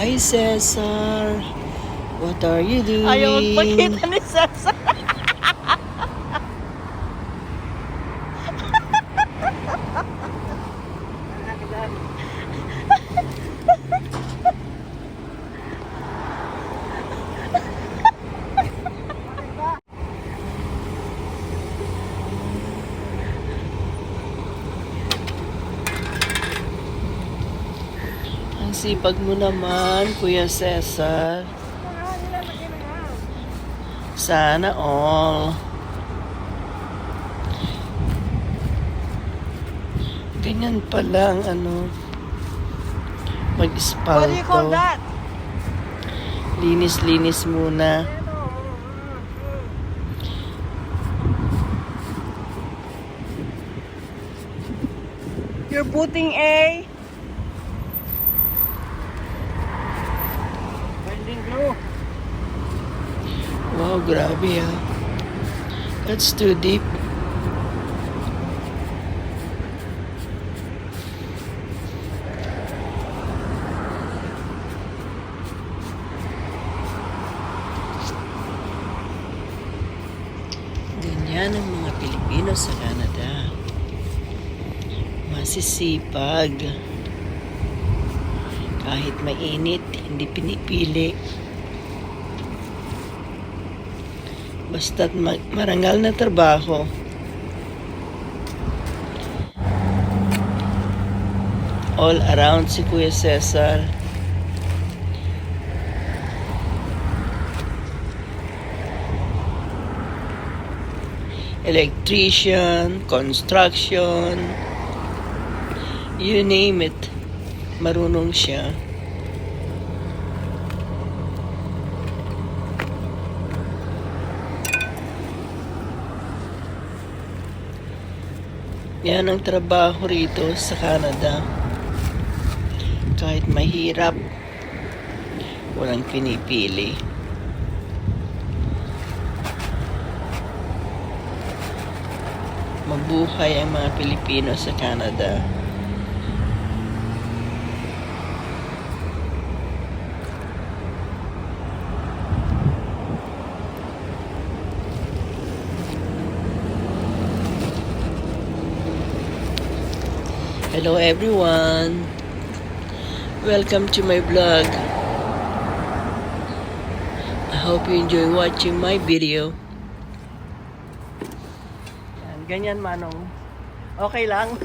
Hi, Cesar. What are you doing? Ayaw magpakita ni Cesar. Ang sipag mo naman, Kuya Cesar. Sana all. Ganyan pa lang, What do you call mag-espalto. that? Linis-linis muna. You're putting a binding glue. Wow, grabe ah. That's too deep. Ganyan ang mga Pilipino sa Canada. Masisipag. Kahit mainit, hindi pinipili. Basta't marangal na trabaho. All around si Kuya Cesar. Electrician, construction, you name it, marunong siya. Yan ang trabaho rito sa Canada. Kahit mahirap, walang pinipili. Mabuhay ang mga Pilipino sa Canada. Hello everyone. Welcome to my vlog. I hope you enjoy watching my video. Yan, ganyan manong. Okay lang.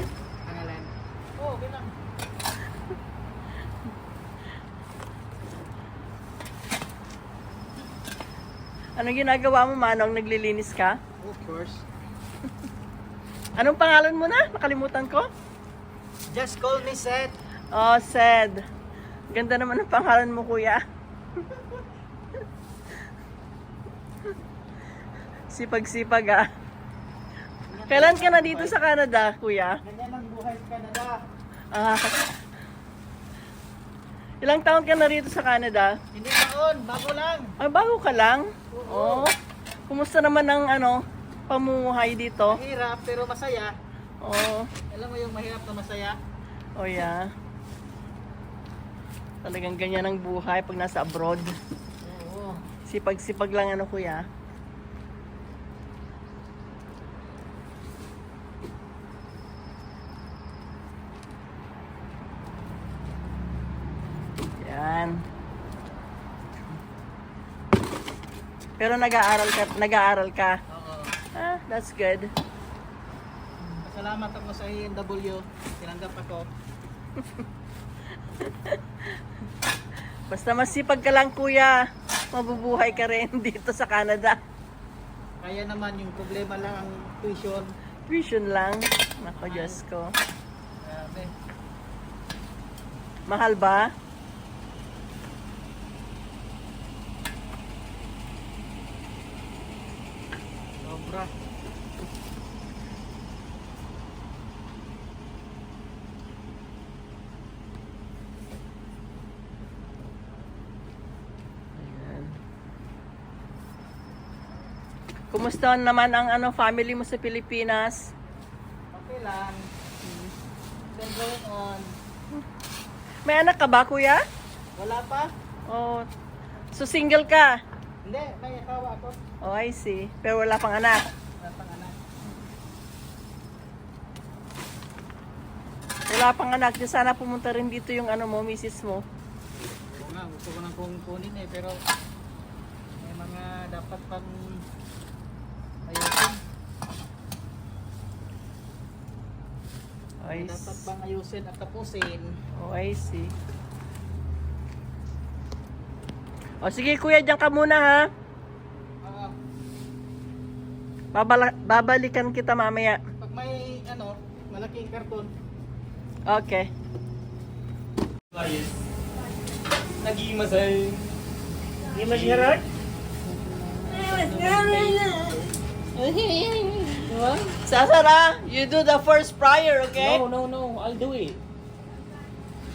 Oh, okay lang. Anong ginagawa mo manong? Naglilinis ka? Of course. Anong pangalan mo na? Nakalimutan ko. Just call me Seth. Oh, Sed. Ganda naman ang pangalan mo, kuya. Sipag-sipag ah. Kailan ka na dito sa Canada, kuya? Ganyan ang buhay sa Canada. Ah, ilang taon ka na rito sa Canada? Hindi taon, bago lang. Ay, bago ka lang? Oo. Kumusta naman ang pamumuhay dito? Mahirap pero masaya. Oo. Alam mo yung mahirap na masaya? Oh, yeah. Talagang ganyan ang buhay pag nasa abroad. Oo. Sipag-sipag lang kuya. Yan. Pero nag-aaral ka. Oo. Ah, that's good. Salamat ako sa INW. Tinanggap ako. Basta masipag ka lang kuya, mabubuhay ka rin dito sa Canada. Kaya naman yung problema lang ang tuition. Tuition lang. Nako, Diyos ko. Grabe. Mahal ba? Sobra. Ayan. Kumusta naman ang family mo sa Pilipinas? Okay lang. Still going on. May anak ka ba, kuya? Wala pa? Oh, so single ka? Hindi, may asawa ako. Oh, I see. Pero wala pang anak. Wala pang anak. Wala pang anak. Di sana pumunta rin dito yung ano mo, misis mo. Oo nga, gusto ko nang kunin eh, pero may mga dapat pang ayusin. I Dapat see. pang ayusin at tapusin. Oh, I see. O sige kuya, diyan ka muna ha. Ah, Babalikan kita mamaya. pag may ano, malaking karton, Okay. Nag-imasay. Gimasirot? Sasara, you do the first prayer, okay? No. I'll do it.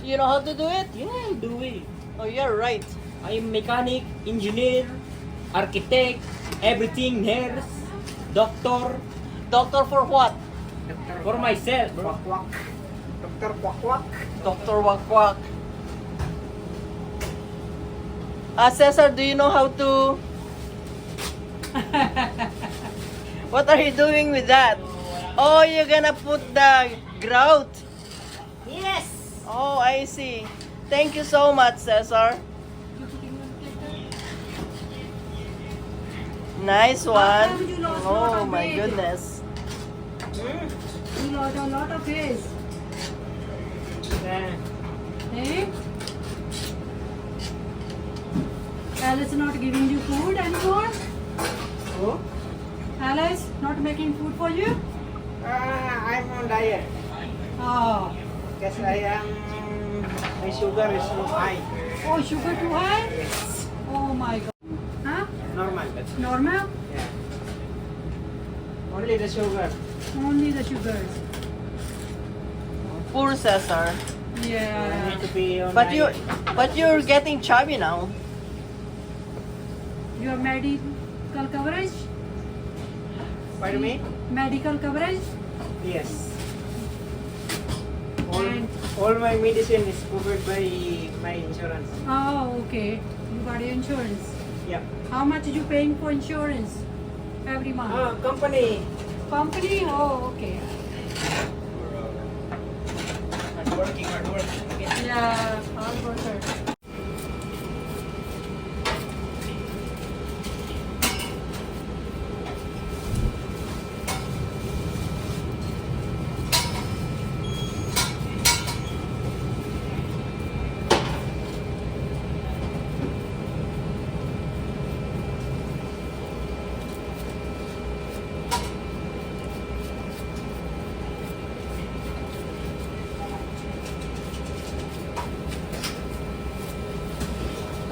You know how to do it? Yeah, I'll do it. Oh, you're right. I'm mechanic, engineer, architect, everything, nurse, doctor. Doctor for what? For myself, bro. Dr. Kwakwak. Dr. Wakwak. Cesar, do you know how to... What are you doing with that? Oh, you're gonna put the grout. Yes! Oh, I see. Thank you so much, Cesar. Nice one. Oh my goodness. You lost a lot of hair. Eh? Alice not giving you food anymore? Oh? Alice not making food for you? I'm on diet. Oh. Because my sugar is so high. Oh, sugar too high? Oh my god. Huh? Normal. Normal? Yeah. Only the sugar. Only the sugars. Poor Cesar. Yeah. Need to be on But you're getting chubby now. Your medical coverage? Pardon me? Medical coverage? Yes. And- All my medicine is covered by my insurance. Oh, okay. You got insurance. Yeah. How much are you paying for insurance every month? Company. Company? Oh, okay. Hard working. Yeah, hard worker.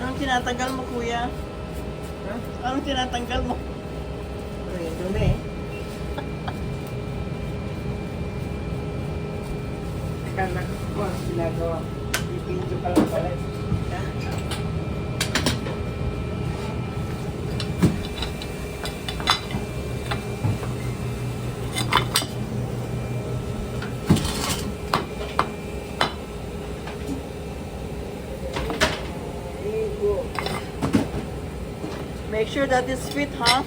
Anong tinatanggal mo, kuya? Anong tinatanggal mo? Ay, dumi eh. Akala ko, ginagawa. Ipinto ka lang pala. Make sure that it's fit, huh?